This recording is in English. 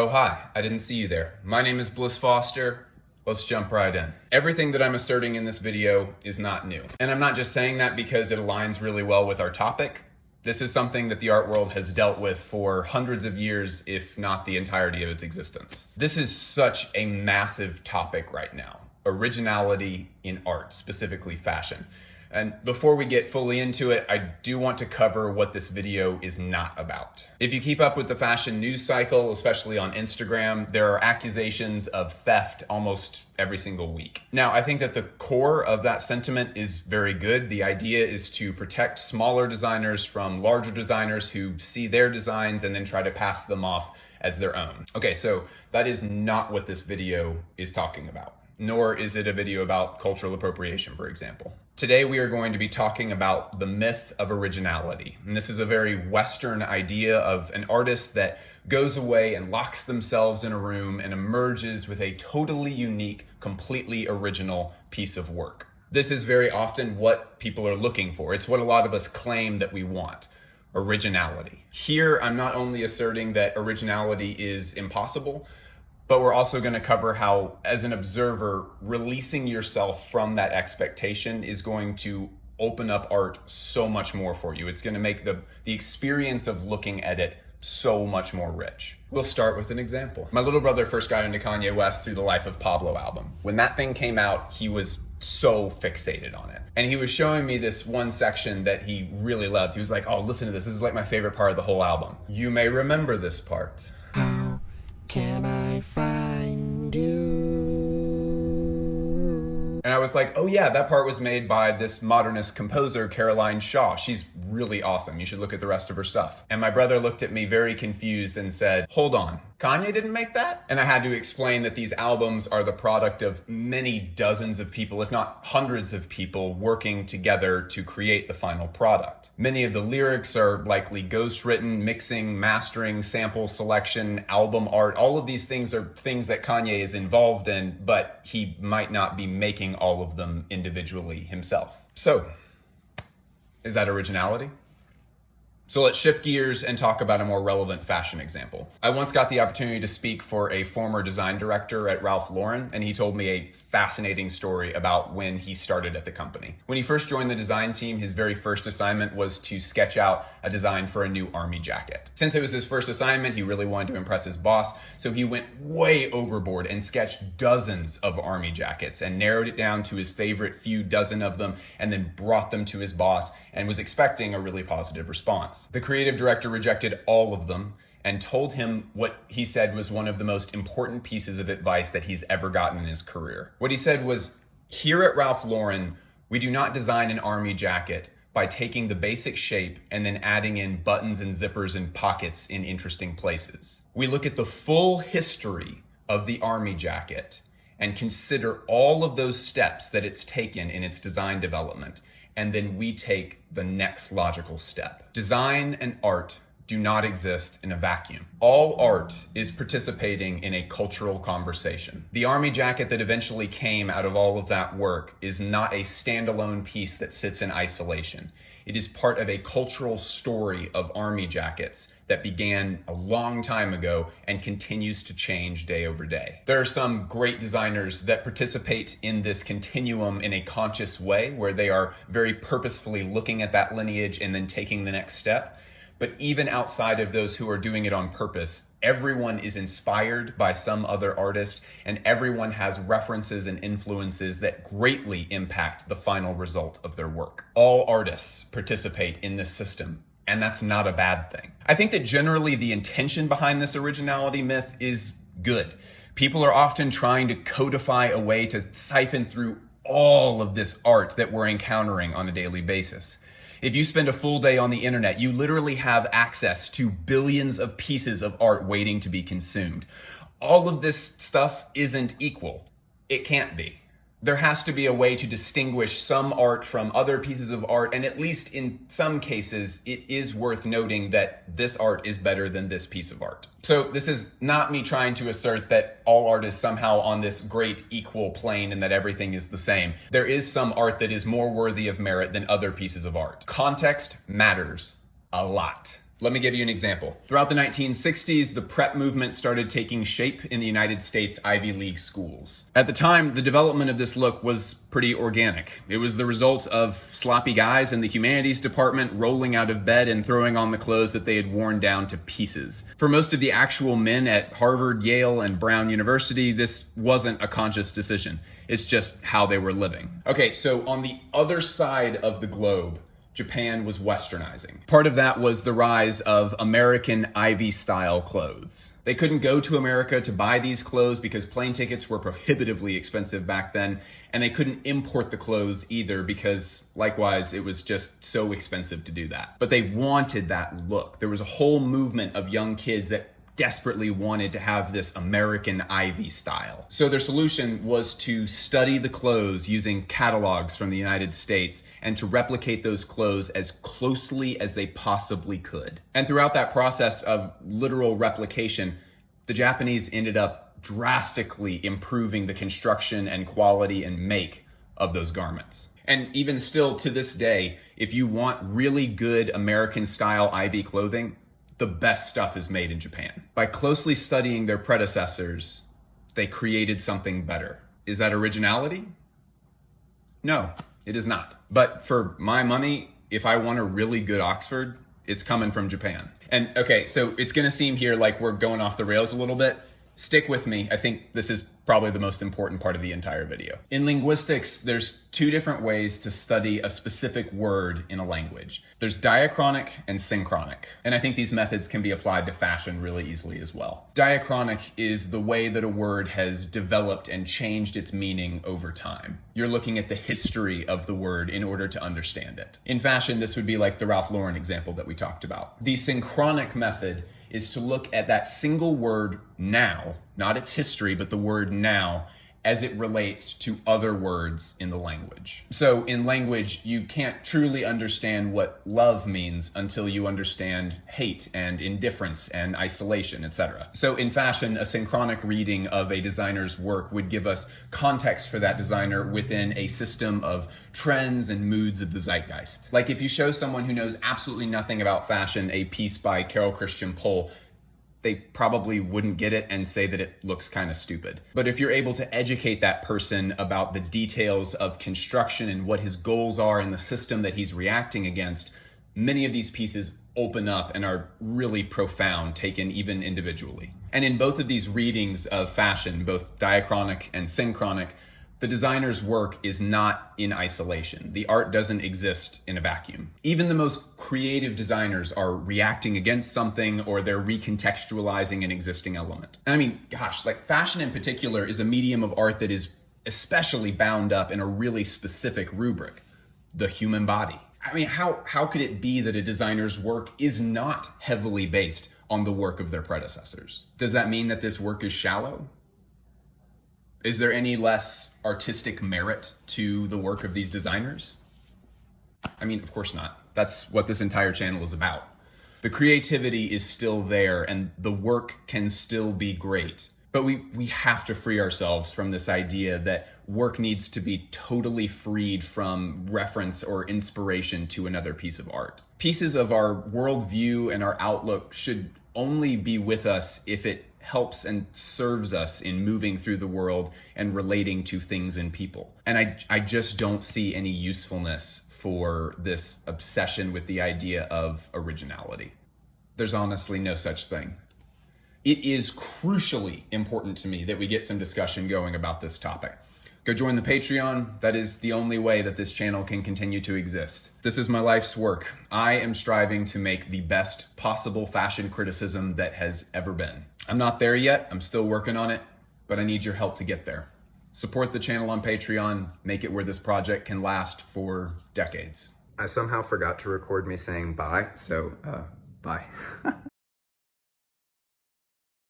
Oh, hi, I didn't see you there. My name is Bliss Foster. Let's jump right in. Everything that I'm asserting in this video is not new. And I'm not just saying that because it aligns really well with our topic. This is something that the art world has dealt with for hundreds of years, if not the entirety of its existence. This is such a massive topic right now. Originality in art, specifically fashion. And before we get fully into it, I do want to cover what this video is not about. If you keep up with the fashion news cycle, especially on Instagram, there are accusations of theft almost every single week. Now, I think that the core of that sentiment is very good. The idea is to protect smaller designers from larger designers who see their designs and then try to pass them off as their own. Okay, so that is not what this video is talking about. Nor is it a video about cultural appropriation, for example. Today we are going to be talking about the myth of originality. And this is a very Western idea of an artist that goes away and locks themselves in a room and emerges with a totally unique, completely original piece of work. This is very often what people are looking for. It's what a lot of us claim that we want. Originality. Here, I'm not only asserting that originality is impossible, but we're also going to cover how, as an observer, releasing yourself from that expectation is going to open up art so much more for you. It's going to make the experience of looking at it so much more rich. We'll start with an example. My little brother first got into Kanye West through the Life of Pablo album. When that thing came out, he was so fixated on it. And he was showing me this one section that he really loved. He was like, "Oh, listen to this. This is like my favorite part of the whole album. You may remember this part. How can I find you?" And I was like, oh yeah, that part was made by this modernist composer, Caroline Shaw. She's really awesome. You should look at the rest of her stuff. And my brother looked at me very confused and said, hold on, Kanye didn't make that? And I had to explain that these albums are the product of many dozens of people, if not hundreds of people, working together to create the final product. Many of the lyrics are likely ghostwritten, mixing, mastering, sample selection, album art. All of these things are things that Kanye is involved in, but he might not be making all of them individually himself. So, is that originality? So let's shift gears and talk about a more relevant fashion example. I once got the opportunity to speak for a former design director at Ralph Lauren, and he told me a fascinating story about when he started at the company. When he first joined the design team, his very first assignment was to sketch out a design for a new army jacket. Since it was his first assignment, he really wanted to impress his boss, so he went way overboard and sketched dozens of army jackets and narrowed it down to his favorite few dozen of them and then brought them to his boss and was expecting a really positive response. The creative director rejected all of them and told him what he said was one of the most important pieces of advice that he's ever gotten in his career. What he said was, here at Ralph Lauren, we do not design an army jacket by taking the basic shape and then adding in buttons and zippers and pockets in interesting places. We look at the full history of the army jacket and consider all of those steps that it's taken in its design development, and then we take the next logical step. Design and art do not exist in a vacuum. All art is participating in a cultural conversation. The army jacket that eventually came out of all of that work is not a standalone piece that sits in isolation. It is part of a cultural story of army jackets that began a long time ago and continues to change day over day. There are some great designers that participate in this continuum in a conscious way, where they are very purposefully looking at that lineage and then taking the next step. But even outside of those who are doing it on purpose, everyone is inspired by some other artist, and everyone has references and influences that greatly impact the final result of their work. All artists participate in this system, and that's not a bad thing. I think that generally the intention behind this originality myth is good. People are often trying to codify a way to siphon through all of this art that we're encountering on a daily basis. If you spend a full day on the internet, you literally have access to billions of pieces of art waiting to be consumed. All of this stuff isn't equal. It can't be. There has to be a way to distinguish some art from other pieces of art, and at least in some cases, it is worth noting that this art is better than this piece of art. So this is not me trying to assert that all art is somehow on this great equal plane and that everything is the same. There is some art that is more worthy of merit than other pieces of art. Context matters a lot. Let me give you an example. Throughout the 1960s, the prep movement started taking shape in the United States Ivy League schools. At the time, the development of this look was pretty organic. It was the result of sloppy guys in the humanities department rolling out of bed and throwing on the clothes that they had worn down to pieces. For most of the actual men at Harvard, Yale, and Brown University, this wasn't a conscious decision. It's just how they were living. Okay, so on the other side of the globe, Japan was westernizing. Part of that was the rise of American Ivy-style clothes. They couldn't go to America to buy these clothes because plane tickets were prohibitively expensive back then, and they couldn't import the clothes either because, likewise, it was just so expensive to do that. But they wanted that look. There was a whole movement of young kids that desperately wanted to have this American Ivy style. So their solution was to study the clothes using catalogs from the United States and to replicate those clothes as closely as they possibly could. And throughout that process of literal replication, the Japanese ended up drastically improving the construction and quality and make of those garments. And even still to this day, if you want really good American style Ivy clothing, the best stuff is made in Japan. By closely studying their predecessors, they created something better. Is that originality? No, it is not. But for my money, if I want a really good Oxford, it's coming from Japan. And okay, so it's gonna seem here like we're going off the rails a little bit. Stick with me. I think this is probably the most important part of the entire video. In linguistics, there's two different ways to study a specific word in a language. There's diachronic and synchronic. And I think these methods can be applied to fashion really easily as well. Diachronic is the way that a word has developed and changed its meaning over time. You're looking at the history of the word in order to understand it. In fashion, this would be like the Ralph Lauren example that we talked about. The synchronic method is to look at that single word now, not its history, but the word now, as it relates to other words in the language. So in language, you can't truly understand what love means until you understand hate and indifference and isolation, etc. So in fashion, a synchronic reading of a designer's work would give us context for that designer within a system of trends and moods of the zeitgeist. Like if you show someone who knows absolutely nothing about fashion a piece by Carol Christian Pohl, they probably wouldn't get it and say that it looks kind of stupid. But if you're able to educate that person about the details of construction and what his goals are and the system that he's reacting against, many of these pieces open up and are really profound, taken even individually. And in both of these readings of fashion, both diachronic and synchronic, the designer's work is not in isolation. The art doesn't exist in a vacuum. Even the most creative designers are reacting against something or they're recontextualizing an existing element. And I mean, gosh, like fashion in particular is a medium of art that is especially bound up in a really specific rubric, the human body. I mean, how could it be that a designer's work is not heavily based on the work of their predecessors? Does that mean that this work is shallow? Is there any less artistic merit to the work of these designers? I mean, of course not. That's what this entire channel is about. The creativity is still there and the work can still be great. But we have to free ourselves from this idea that work needs to be totally freed from reference or inspiration to another piece of art. Pieces of our worldview and our outlook should only be with us if it helps and serves us in moving through the world and relating to things and people. And I just don't see any usefulness for this obsession with the idea of originality. There's honestly no such thing. It is crucially important to me that we get some discussion going about this topic. Go join the Patreon. That is the only way that this channel can continue to exist. This is my life's work. I am striving to make the best possible fashion criticism that has ever been. I'm not there yet. I'm still working on it, but I need your help to get there. Support the channel on Patreon. Make it where this project can last for decades. I somehow forgot to record me saying bye, so bye.